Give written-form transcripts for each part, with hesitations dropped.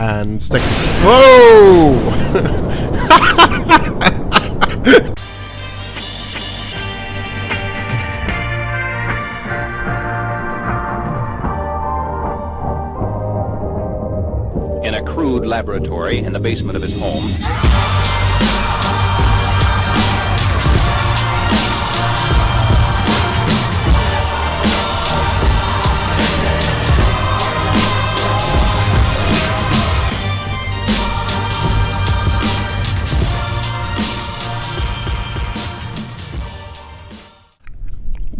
and stick this. Whoa! In a crude laboratory in the basement of his home.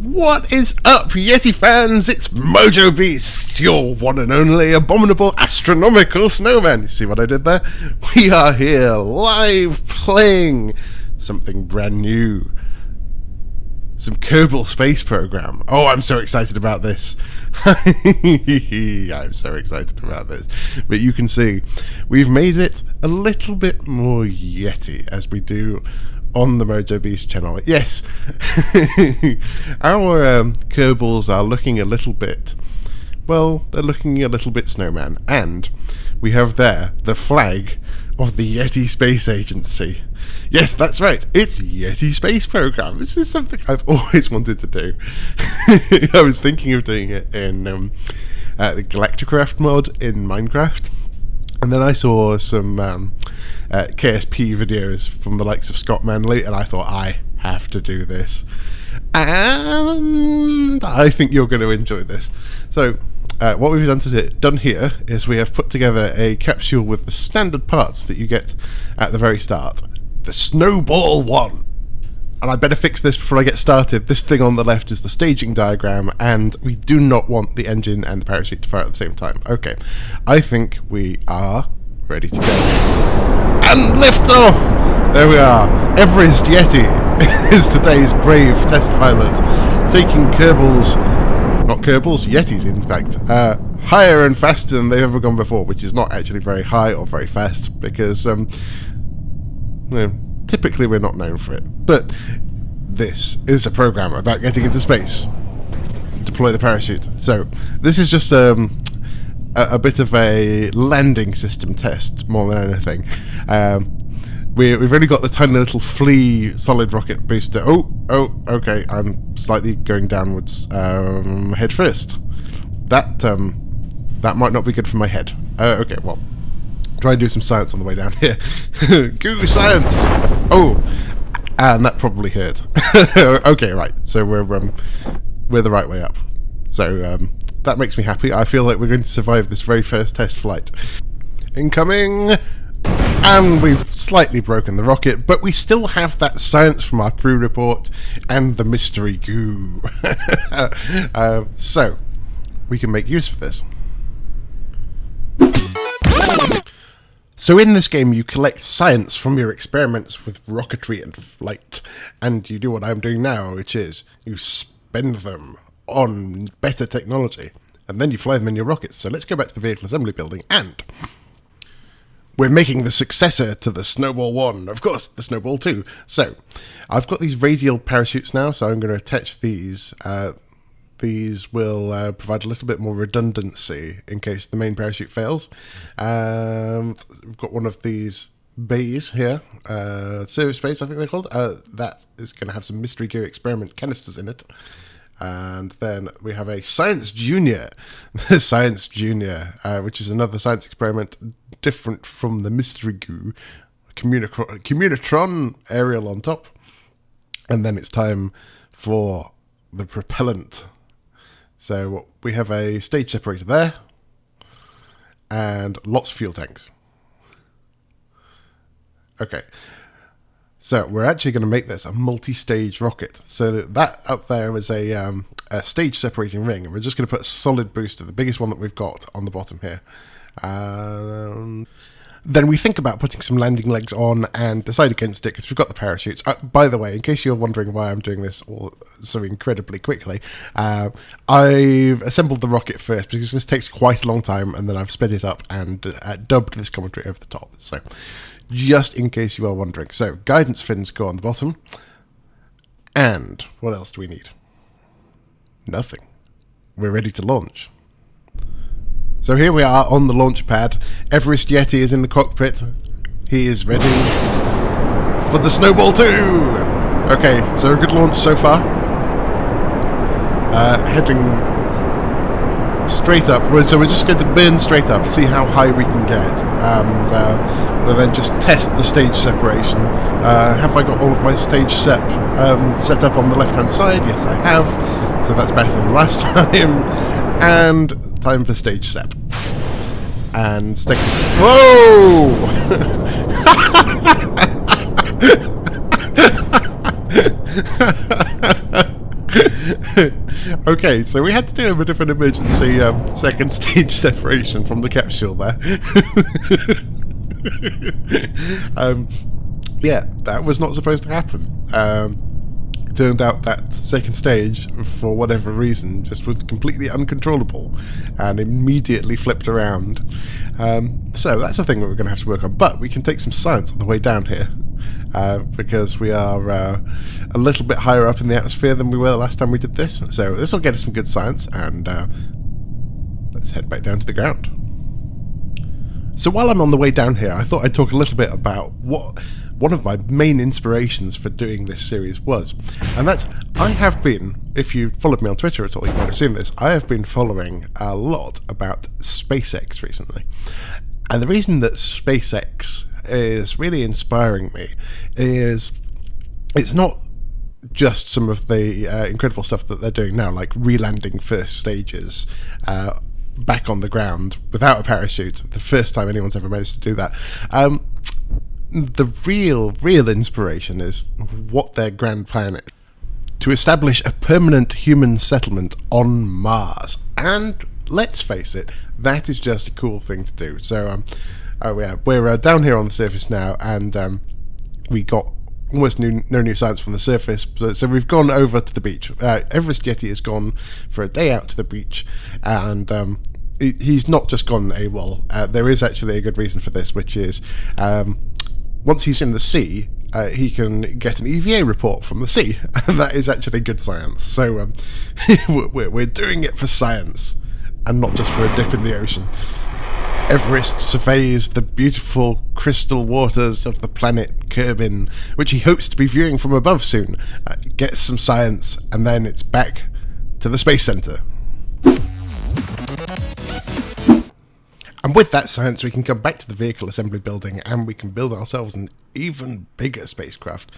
What is up, Yeti fans? It's Mojo Beast, your one and only abominable astronomical snowman. You see what I did there? We are here live playing something brand new. Some Kerbal Space Program. Oh, I'm so excited about this. I'm so excited about this. But you can see, we've made it a little bit more Yeti, as we do on the Mojo Beast channel. Yes, our Kerbals are looking a little bit, well, they're looking a little bit snowman. And we have there the flag of the Yeti Space Agency. Yes, that's right, it's Yeti Space Program. This is something I've always wanted to do. I was thinking of doing it in the Galacticraft mod in Minecraft. And then I saw some KSP videos from the likes of Scott Manley, and I thought, I have to do this. And I think you're going to enjoy this. So, what we've done here is we have put together a capsule with the standard parts that you get at the very start. The Snowball 1. And I better fix this before I get started. This thing on the left is the staging diagram, and we do not want the engine and the parachute to fire at the same time. Okay, I think we are ready to go. And lift off! There we are. Everest Yeti is today's brave test pilot, taking Kerbals, not Kerbals, Yetis in fact, higher and faster than they've ever gone before, which is not actually very high or very fast, because typically we're not known for it. But this is a program about getting into space. Deploy the parachute. So this is just a bit of a landing system test more than anything. We've only got the tiny little flea solid rocket booster. Oh, okay, I'm slightly going downwards head first. That might not be good for my head. Okay, well, try and do some science on the way down here. Goo science! Oh, and that probably hurt. Okay, right. So we're the right way up. So that makes me happy. I feel like we're going to survive this very first test flight. Incoming! And we've slightly broken the rocket, but we still have that science from our crew report and the mystery goo. So we can make use of this. So in this game you collect science from your experiments with rocketry and flight, and you do what I'm doing now, which is you spend them on better technology, and then you fly them in your rockets. So let's go back to the vehicle assembly building, and we're making the successor to the Snowball 1, of course, the Snowball 2. So I've got these radial parachutes now, so I'm going to attach these. These will provide a little bit more redundancy in case the main parachute fails. We've got one of these bays here, service bays I think they're called. That is going to have some mystery goo experiment canisters in it. And then we have a Science Junior, the Science Junior, which is another science experiment different from the mystery goo. Communitron aerial on top. And then it's time for the propellant. So we have a stage separator there, and lots of fuel tanks. Okay, so we're actually going to make this a multi-stage rocket. So that up there is a stage separating ring, and we're just going to put a solid booster, the biggest one that we've got, on the bottom here. Then we think about putting some landing legs on and decide against it because we've got the parachutes. By the way, in case you're wondering why I'm doing this all so incredibly quickly, I've assembled the rocket first because this takes quite a long time, and then I've sped it up and dubbed this commentary over the top. So just in case you are wondering. So guidance fins go on the bottom. And what else do we need? Nothing. We're ready to launch. So here we are on the launch pad. Everest Yeti is in the cockpit. He is ready for the Snowball 2! Okay, so a good launch so far. Heading straight up. So we're just going to burn straight up, see how high we can get, and we'll then just test the stage separation. Have I got all of my stage set up on the left-hand side? Yes, I have. So that's better than last time. And time for stage sep. And stick this. Whoa! Okay, so we had to do a bit of an emergency second stage separation from the capsule there. Yeah, that was not supposed to happen. It turned out that second stage, for whatever reason, just was completely uncontrollable and immediately flipped around. So that's a thing that we're going to have to work on. But we can take some science on the way down here, because we are a little bit higher up in the atmosphere than we were the last time we did this. So this will get us some good science, and let's head back down to the ground. So while I'm on the way down here, I thought I'd talk a little bit about what one of my main inspirations for doing this series was. And that's, I have been, if you followed me on Twitter at all, you might have seen this, I have been following a lot about SpaceX recently. And the reason that SpaceX is really inspiring me is it's not just some of the incredible stuff that they're doing now, like re-landing first stages back on the ground without a parachute, the first time anyone's ever managed to do that. The real inspiration is what their grand plan is: to establish a permanent human settlement on Mars. And let's face it, that is just a cool thing to do. So we're down here on the surface now, and we got almost no new science from the surface. So we've gone over to the beach. Everest Yeti has gone for a day out to the beach, and he's not just gone AWOL. There is actually a good reason for this, which is once he's in the sea, he can get an EVA report from the sea, and that is actually good science. So we're doing it for science, and not just for a dip in the ocean. Everest surveys the beautiful crystal waters of the planet Kerbin, which he hopes to be viewing from above soon. Gets some science, and then it's back to the Space Center. And with that science, we can come back to the vehicle assembly building, and we can build ourselves an even bigger spacecraft.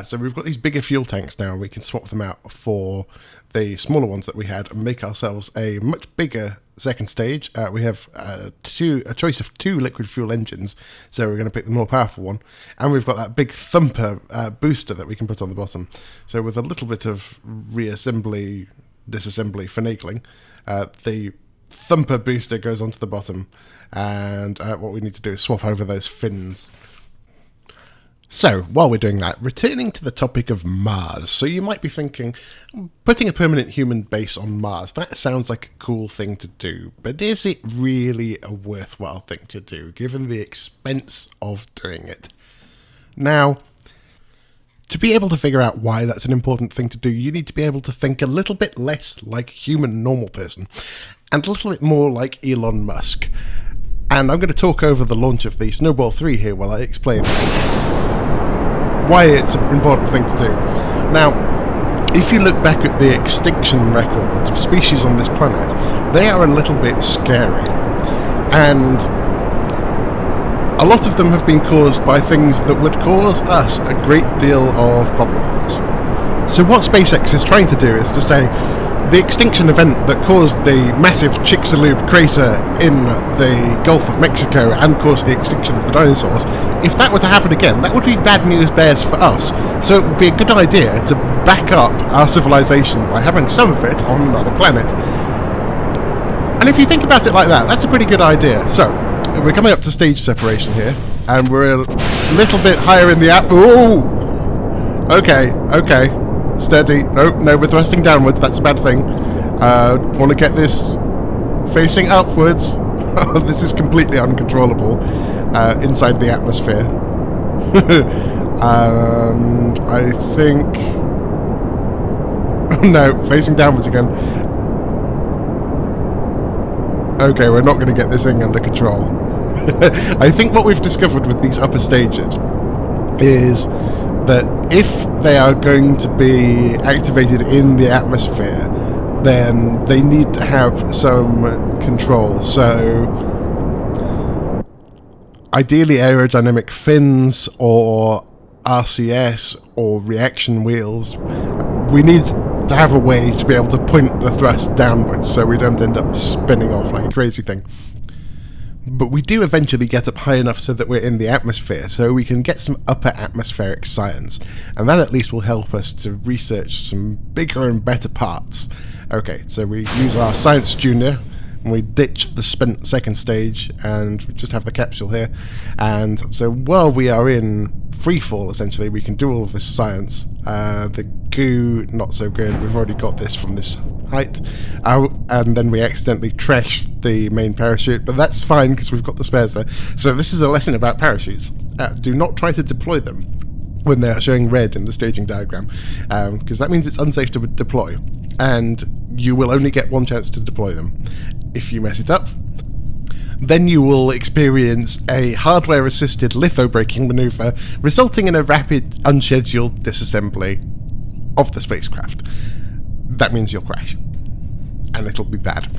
So we've got these bigger fuel tanks now, and we can swap them out for the smaller ones that we had and make ourselves a much bigger second stage. We have a choice of 2 liquid fuel engines, so we're going to pick the more powerful one. And we've got that big thumper booster that we can put on the bottom. So with a little bit of reassembly, disassembly, finagling, the thumper booster goes onto the bottom, and what we need to do is swap over those fins. So, while we're doing that, returning to the topic of Mars. So you might be thinking, putting a permanent human base on Mars, that sounds like a cool thing to do, but is it really a worthwhile thing to do, given the expense of doing it? Now, to be able to figure out why that's an important thing to do, you need to be able to think a little bit less like a human normal person, and a little bit more like Elon Musk. And I'm going to talk over the launch of the Snowball 3 here while I explain why it's an important thing to do. Now, if you look back at the extinction records of species on this planet, they are a little bit scary. And a lot of them have been caused by things that would cause us a great deal of problems. So what SpaceX is trying to do is to say, the extinction event that caused the massive Chicxulub crater in the Gulf of Mexico and caused the extinction of the dinosaurs, if that were to happen again, that would be bad news bears for us. So it would be a good idea to back up our civilization by having some of it on another planet. And if you think about it like that, that's a pretty good idea. So, we're coming up to stage separation here, and we're a little bit higher in the Ooh! Okay. Steady. No, we're thrusting downwards. That's a bad thing. Want to get this facing upwards. This is completely uncontrollable inside the atmosphere. And I think... No, facing downwards again. Okay, we're not going to get this thing under control. I think what we've discovered with these upper stages is that if they are going to be activated in the atmosphere, then they need to have some control. So ideally aerodynamic fins or RCS or reaction wheels. We need to have a way to be able to point the thrust downwards so we don't end up spinning off like a crazy thing. But we do eventually get up high enough so that we're in the atmosphere, so we can get some upper atmospheric science, and that at least will help us to research some bigger and better parts. Okay, so we use our science junior, and we ditch the spent second stage, and we just have the capsule here. And so while we are in free fall, essentially, we can do all of this science. The goo, not so good. We've already got this from this height. And then we accidentally trashed the main parachute, but that's fine because we've got the spares there. So this is a lesson about parachutes. Do not try to deploy them when they are showing red in the staging diagram, because that means it's unsafe to deploy, and you will only get one chance to deploy them. If you mess it up, then you will experience a hardware-assisted litho-braking maneuver, resulting in a rapid, unscheduled disassembly of the spacecraft. That means you'll crash, and it'll be bad.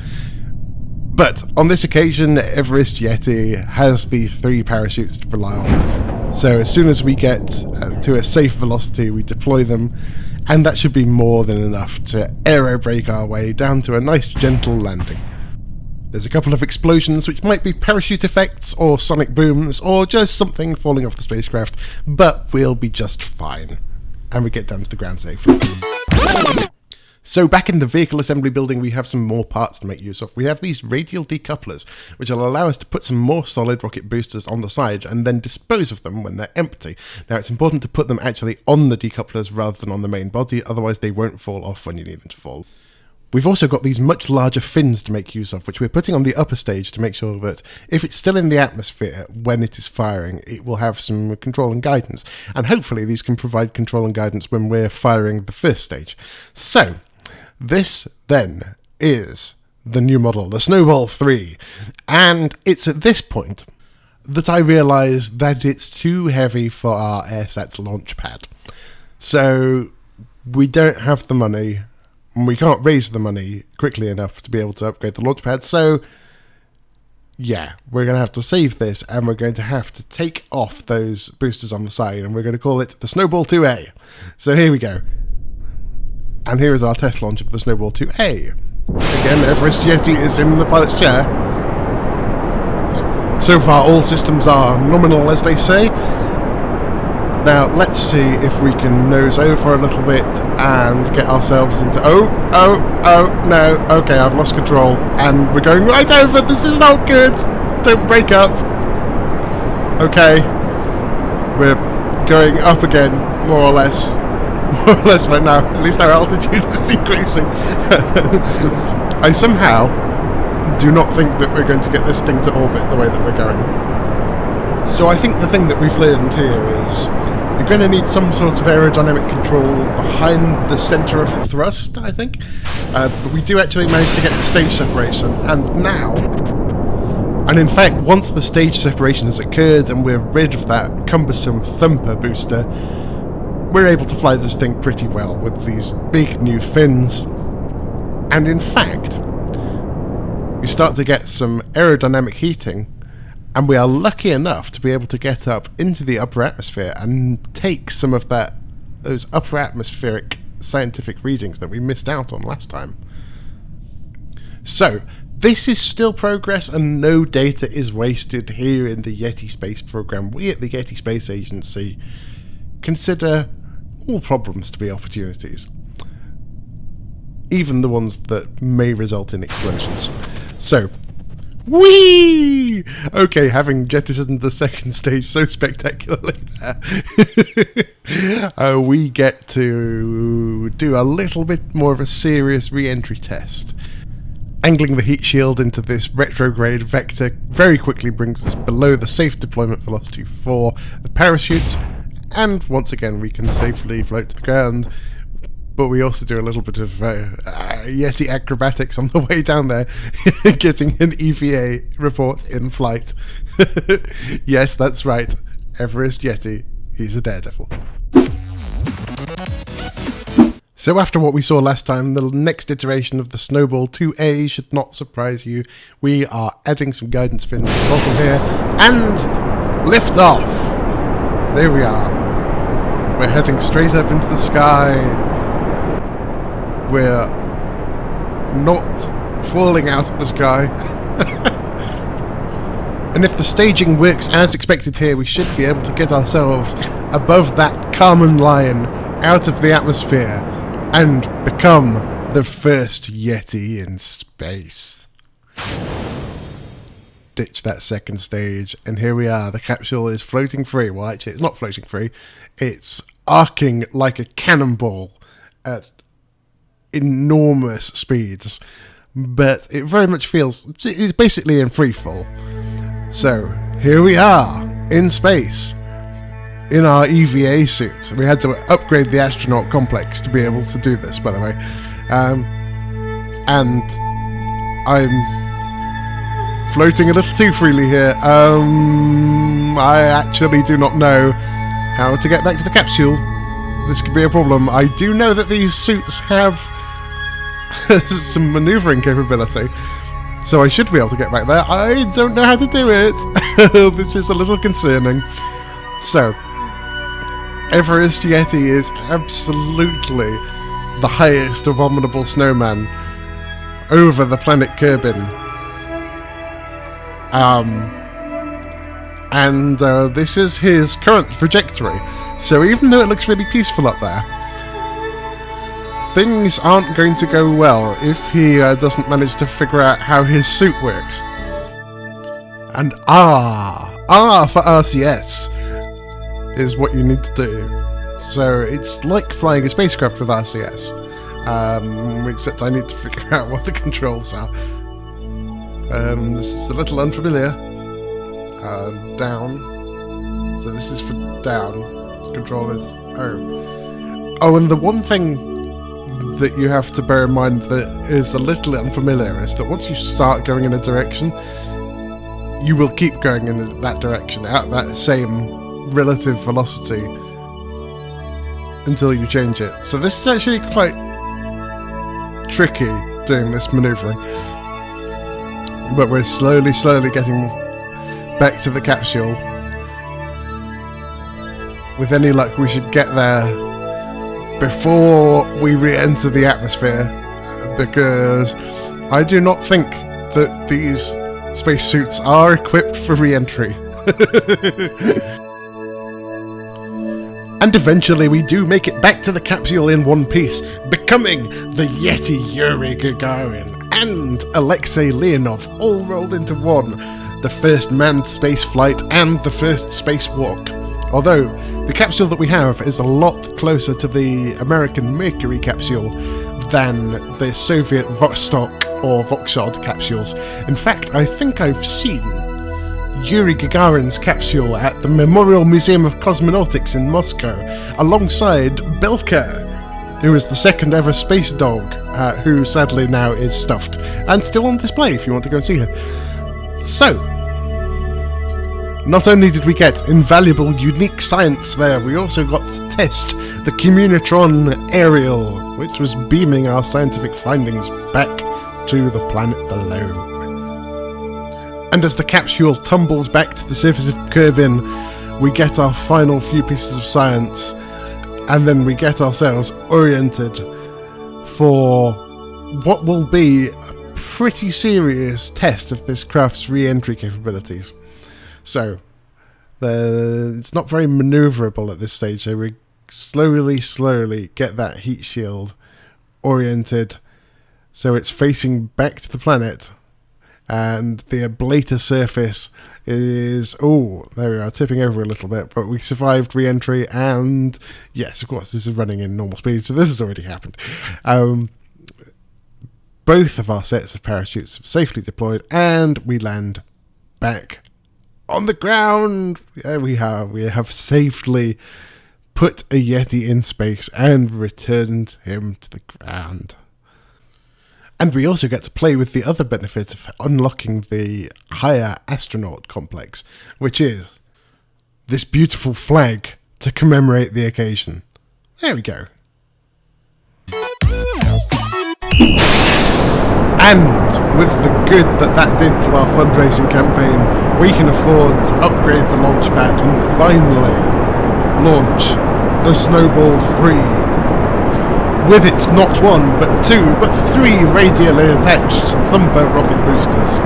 But on this occasion, Everest Yeti has the 3 parachutes to rely on. So as soon as we get to a safe velocity, we deploy them, and that should be more than enough to aerobrake our way down to a nice gentle landing. There's a couple of explosions, which might be parachute effects, or sonic booms, or just something falling off the spacecraft, but we'll be just fine. And we get down to the ground safely. So back in the vehicle assembly building, we have some more parts to make use of. We have these radial decouplers, which will allow us to put some more solid rocket boosters on the side and then dispose of them when they're empty. Now, it's important to put them actually on the decouplers rather than on the main body, otherwise they won't fall off when you need them to fall. We've also got these much larger fins to make use of, which we're putting on the upper stage to make sure that if it's still in the atmosphere when it is firing, it will have some control and guidance. And hopefully these can provide control and guidance when we're firing the first stage. So, this then is the new model, the Snowball 3. And it's at this point that I realised that it's too heavy for our AirSats launch pad. So, we don't have the money. We can't raise the money quickly enough to be able to upgrade the launch pad, so yeah, we're going to have to save this, and we're going to have to take off those boosters on the side, and we're going to call it the Snowball 2A. So here we go. And here is our test launch of the Snowball 2A. Again, Everest Yeti is in the pilot's chair. So far, all systems are nominal, as they say. Now, let's see if we can nose over a little bit and get ourselves into... Oh, no. Okay, I've lost control. And we're going right over. This is not good. Don't break up. Okay. We're going up again, more or less. More or less right now. At least our altitude is increasing. I somehow do not think that we're going to get this thing to orbit the way that we're going. So I think the thing that we've learned here is you're going to need some sort of aerodynamic control behind the centre of thrust, I think. But we do actually manage to get to stage separation, and now... And in fact, once the stage separation has occurred and we're rid of that cumbersome thumper booster, we're able to fly this thing pretty well with these big new fins. And in fact, we start to get some aerodynamic heating, and we are lucky enough to be able to get up into the upper atmosphere and take some of those upper atmospheric scientific readings that we missed out on last time. So, this is still progress, and no data is wasted here in the Yeti Space Program. We at the Yeti Space Agency consider all problems to be opportunities, even the ones that may result in explosions. So, whee! Okay, having jettisoned the second stage so spectacularly there, we get to do a little bit more of a serious re-entry test. Angling the heat shield into this retrograde vector very quickly brings us below the safe deployment velocity for the parachutes, and once again we can safely float to the ground but we also do a little bit of Yeti acrobatics on the way down there, getting an EVA report in flight. Yes, that's right. Everest Yeti, he's a daredevil. So after what we saw last time, the next iteration of the Snowball 2A should not surprise you. We are adding some guidance fins to the bottom here, and lift off! There we are. We're heading straight up into the sky. We're not falling out of the sky. And if the staging works as expected here, we should be able to get ourselves above that Kármán line, out of the atmosphere, and become the first Yeti in space. Ditch that second stage, and here we are. The capsule is floating free. Well, actually, it's not floating free. It's arcing like a cannonball at enormous speeds, but it very much feels... it's basically in free fall. So, here we are, in space, in our EVA suit. We had to upgrade the astronaut complex to be able to do this, by the way. And I'm floating a little too freely here. I actually do not know how to get back to the capsule. This could be a problem. I do know that these suits have some maneuvering capability, so I should be able to get back there. I don't know how to do it. This is a little concerning. So, Everest Yeti is absolutely the highest abominable snowman over the planet Kerbin. And this is his current trajectory. So even though it looks really peaceful up there, things aren't going to go well if he doesn't manage to figure out how his suit works. And R for RCS is what you need to do. So it's like flying a spacecraft with RCS, except I need to figure out what the controls are. This is a little unfamiliar. Down. So this is for down. Control is O. And the one thing that you have to bear in mind that is a little unfamiliar is that once you start going in a direction, you will keep going in that direction at that same relative velocity until you change it. So this is actually quite tricky doing this maneuvering. But we're slowly getting back to the capsule. With any luck, we should get there before we re-enter the atmosphere, because I do not think that these spacesuits are equipped for re-entry. And eventually we do make it back to the capsule in one piece, becoming the Yeti Yuri Gagarin and Alexei Leonov all rolled into one, the first manned space flight and the first spacewalk. Although the capsule that we have is a lot closer to the American Mercury capsule than the Soviet Vostok or Vokshod capsules. In fact, I think I've seen Yuri Gagarin's capsule at the Memorial Museum of Cosmonautics in Moscow, alongside Belka, who is the second ever space dog, who sadly now is stuffed, and still on display if you want to go and see her. So, not only did we get invaluable, unique science there, we also got to test the Communitron aerial, which was beaming our scientific findings back to the planet below. And as the capsule tumbles back to the surface of Kerbin, we get our final few pieces of science, and then we get ourselves oriented for what will be a pretty serious test of this craft's re-entry capabilities. So, it's not very manoeuvrable at this stage, so we slowly get that heat shield oriented so it's facing back to the planet, and the ablator surface is, there we are, tipping over a little bit, but we survived re-entry, and yes, of course, this is running in normal speed, so this has already happened. Both of our sets of parachutes have safely deployed, and we land back on the ground. There we have safely put a Yeti in space and returned him to the ground. And we also get to play with the other benefit of unlocking the higher astronaut complex, which is this beautiful flag to commemorate the occasion. There we go. And with the good that did to our fundraising campaign, we can afford to upgrade the launch pad and finally launch the Snowball 3 with its not one, but two, but three radially attached Thumper rocket boosters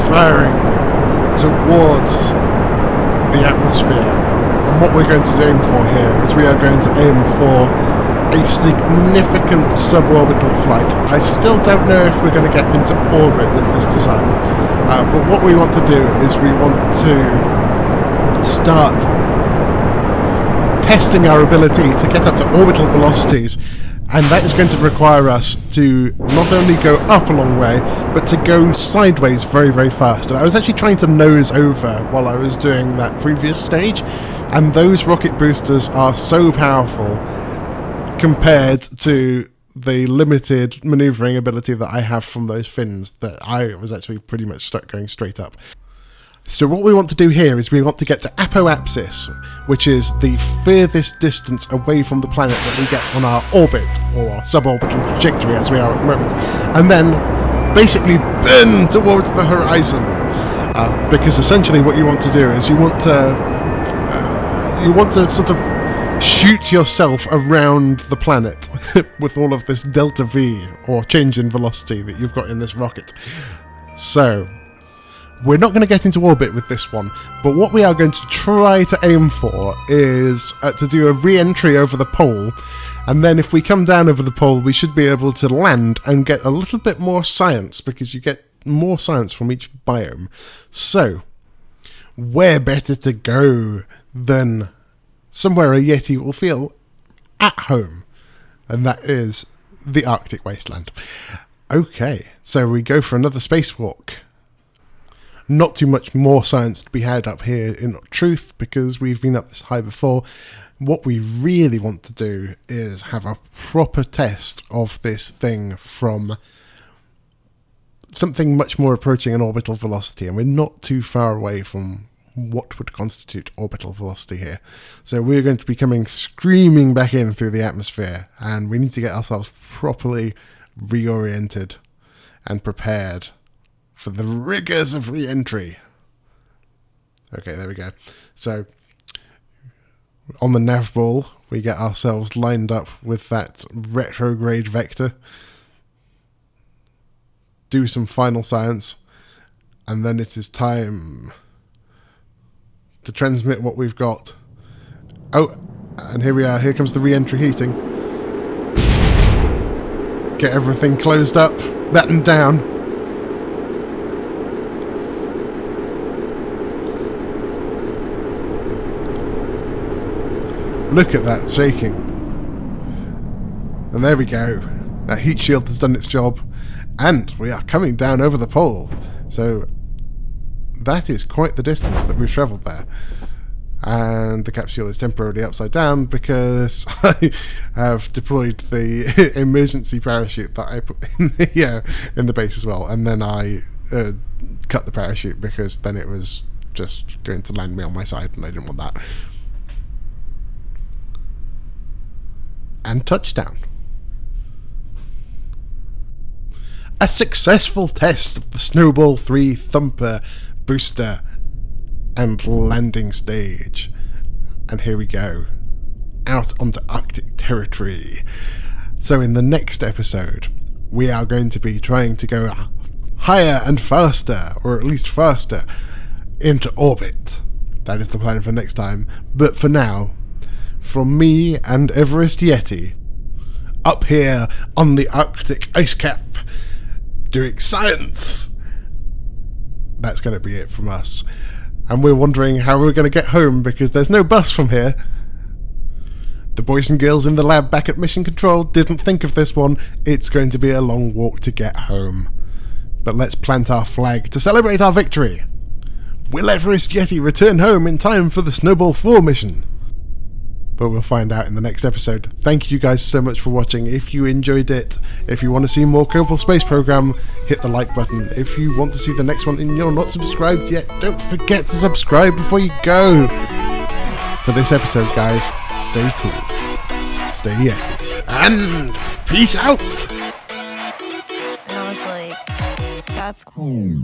firing towards the atmosphere. And what we're going to aim for here is we are going to aim for a significant suborbital flight. I still don't know if we're going to get into orbit with this design, but what we want to do is we want to start testing our ability to get up to orbital velocities, and that is going to require us to not only go up a long way, but to go sideways very, very fast. And I was actually trying to nose over while I was doing that previous stage, and those rocket boosters are so powerful compared to the limited maneuvering ability that I have from those fins that I was actually pretty much stuck going straight up. So what we want to do here is we want to get to apoapsis, which is the furthest distance away from the planet that we get on our orbit, or suborbital trajectory as we are at the moment, and then basically burn towards the horizon. Because essentially what you want to do is you want to sort of shoot yourself around the planet with all of this delta V, or change in velocity, that you've got in this rocket. So we're not going to get into orbit with this one, but what we are going to try to aim for is to do a re-entry over the pole, and then if we come down over the pole we should be able to land and get a little bit more science, because you get more science from each biome. So where better to go than somewhere a Yeti will feel at home, and that is the Arctic wasteland. Okay, so we go for another spacewalk. Not too much more science to be had up here in truth, because we've been up this high before. What we really want to do is have a proper test of this thing from something much more approaching an orbital velocity, and we're not too far away from what would constitute orbital velocity here. So we're going to be coming screaming back in through the atmosphere, and we need to get ourselves properly reoriented and prepared for the rigours of re-entry. Okay, there we go. So on the nav ball, we get ourselves lined up with that retrograde vector, do some final science, and then it is time to transmit what we've got. Oh, and here we are. Here comes the re-entry heating. Get everything closed up, battened down. Look at that shaking. And there we go. That heat shield has done its job. And we are coming down over the pole. So that is quite the distance that we've travelled there. And the capsule is temporarily upside down because I have deployed the emergency parachute that I put in the base as well. And then I cut the parachute because then it was just going to land me on my side, and I didn't want that. And touchdown. A successful test of the Snowball 3 Thumper booster and landing stage. And here we go, out onto Arctic territory. So in the next episode, we are going to be trying to go higher and faster, or at least faster, into orbit. That is the plan for next time. But for now, from me and Everest Yeti, up here on the Arctic ice cap, doing science, that's going to be it from us. And we're wondering how we're going to get home, because there's no bus from here. The boys and girls in the lab back at Mission Control didn't think of this one. It's going to be a long walk to get home. But let's plant our flag to celebrate our victory. Will Everest Yeti return home in time for the Snowball 4 mission? but we'll find out in the next episode. Thank you guys so much for watching. If you enjoyed it, if you want to see more Kerbal Space Program, hit the like button. If you want to see the next one and you're not subscribed yet, don't forget to subscribe before you go. For this episode, guys, stay cool, stay Yeti, and peace out. And I was like, that's cool.